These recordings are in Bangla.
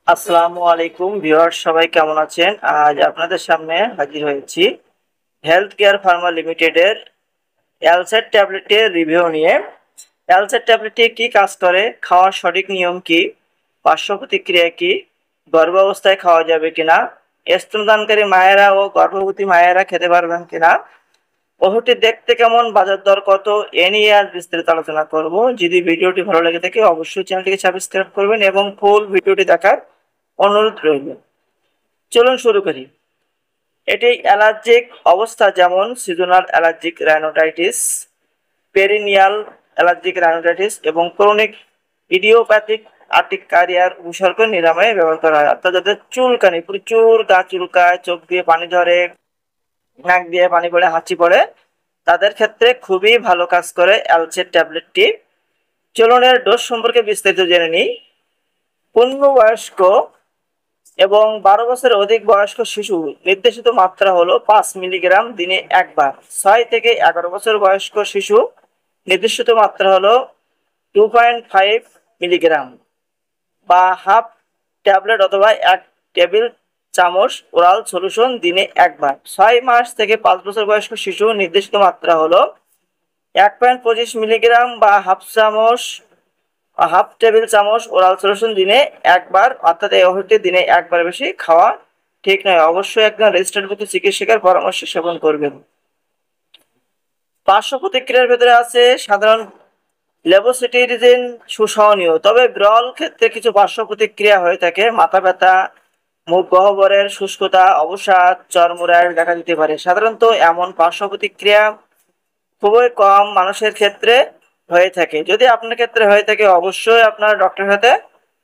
আসসালামু আলাইকুম ভিউয়ার্স, সবাই কেমন আছেন? আজ আপনাদের সামনে হাজির হয়েছি হেলথ কেয়ার ফার্মা লিমিটেডের অ্যালসেট ট্যাবলেটের রিভিউ নিয়ে। অ্যালসেট ট্যাবলেটটি কি কাজ করে, খাওয়ার সঠিক নিয়ম কি, পার্শ্ব প্রতিক্রিয়া কি, গর্ভাবস্থায় খাওয়া যাবে কিনা, স্তনদানকারী মায়েরা ও গর্ভবতী মায়েরা খেতে পারবেন কিনা, ওষুধটি দেখতে কেমন, বাজার দর কত, এ নিয়ে আজ বিস্তারিত আলোচনা করব। যদি ভিডিওটি ভালো লেগে থাকে অবশ্যই চ্যানেলটিকে সাবস্ক্রাইব করবেন এবং ফুল ভিডিওটি দেখার অনুরোধ রইল। চলুন শুরু করি। এটি অ্যালার্জিক অবস্থা যেমন সিজনাল অ্যালার্জিক রাইনোটাইটিস, পেরিনিয়াল অ্যালার্জিক রাইনোটাইটিস এবং ক্রনিক ইডিওপ্যাথিক আর্টিকারিয়ার উপসর্গ নিরাময়ে ব্যবহার করা হয়। অর্থাৎ যাদের চুলকানি, প্রচুর গা চুলকায়, চোখ দিয়ে পানি ঝরে, নাক দিয়ে পানি পড়ে, হাঁচি পড়ে, তাদের ক্ষেত্রে খুবই ভালো কাজ করে অ্যালসেট ট্যাবলেটটি। চলুন এর ডোজ সম্পর্কে বিস্তারিত জেনে নিই। পূর্ণবয়স্ক এবং 12 বছরের অধিক বয়স্ক শিশু নির্দেশিত মাত্রা হলো 5 মিলিগ্রাম দিনে একবার। 6 থেকে 11 বছর বয়স্ক শিশু নির্দেশিত মাত্রা হলো 2.5 মিলিগ্রাম বা হাফ ট্যাবলেট অথবা 1 টেবিল চামচ ওরাল সলিউশন দিনে একবার। 6 মাস থেকে 5 বছর বয়স্ক শিশু নির্দেশিত মাত্রা হলো 1.25 মিলিগ্রাম বা হাফ টেবিল চামচ ওরাল সলিউশন দিনে একবার। অর্থাৎ এই ওষুধটি দিনে একবার বেশি খাওয়া ঠিক নয়, অবশ্যই একজন রেজিস্টার্ড ভুক্ত চিকিৎসকের পরামর্শ সেবন করবেন। পার্শ্ব প্রতিক্রিয়ার ভেতরে আছে সাধারণ লেবোসিটিরিজিন সুসহনীয়, তবে বিরল ক্ষেত্রে কিছু পার্শ্ব প্রতিক্রিয়া হয়ে থাকে। মাথা ব্যথা, মুখ গহ্বরের শুষ্কতা, অবসাদ, চর্মরায় দেখা দিতে পারে। সাধারণত এমন পার্শ্ব প্রতিক্রিয়া খুবই কম মানুষের ক্ষেত্রে হয়ে থাকে। যদি আপনার ক্ষেত্রে হয়ে থাকে অবশ্যই আপনার ডক্টরের সাথে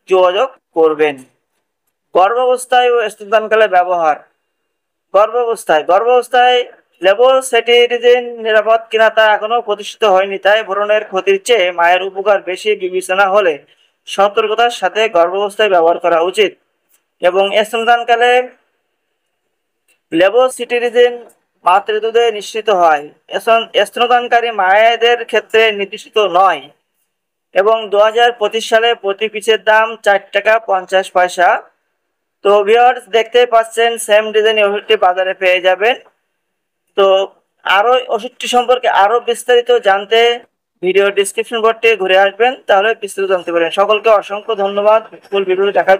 যোগাযোগ করবেন। গর্ভাবস্থায় ও স্তনদানকালে ব্যবহার। গর্ভাবস্থায় লেবোসিটিরিজিন নিরাপদ কিনা তা এখনো প্রতিষ্ঠিত হয়নি, তাই ভ্রূণের ক্ষতির চেয়ে মায়ের উপকার বেশি বিবেচনা হলে সতর্কতার সাথে গর্ভাবস্থায় ব্যবহার করা উচিত। এবং স্তনদানকালে লেবোসিটিরিজিন মাতৃদুধে নিশ্চিত হয়, স্তনদানকারী মায়েদের ক্ষেত্রে নির্দিষ্ট নয়। এবং 2025 সালে প্রতি পিসের দাম 4 টাকা 50 পয়সা। তো ভিউয়ার্স, দেখতে পাচ্ছেন সেম ডিজাইনের ওষুধটি বাজারে পেয়ে যাবেন। তো আরো ওষুধটি সম্পর্কে আরো বিস্তারিত জানতে ভিডিও ডিসক্রিপশন বক্সে ঘুরে আসবেন, তাহলে বিস্তারিত জানতে পারেন। সকলকে অসংখ্য ধন্যবাদ ফুল ভিডিওটি দেখার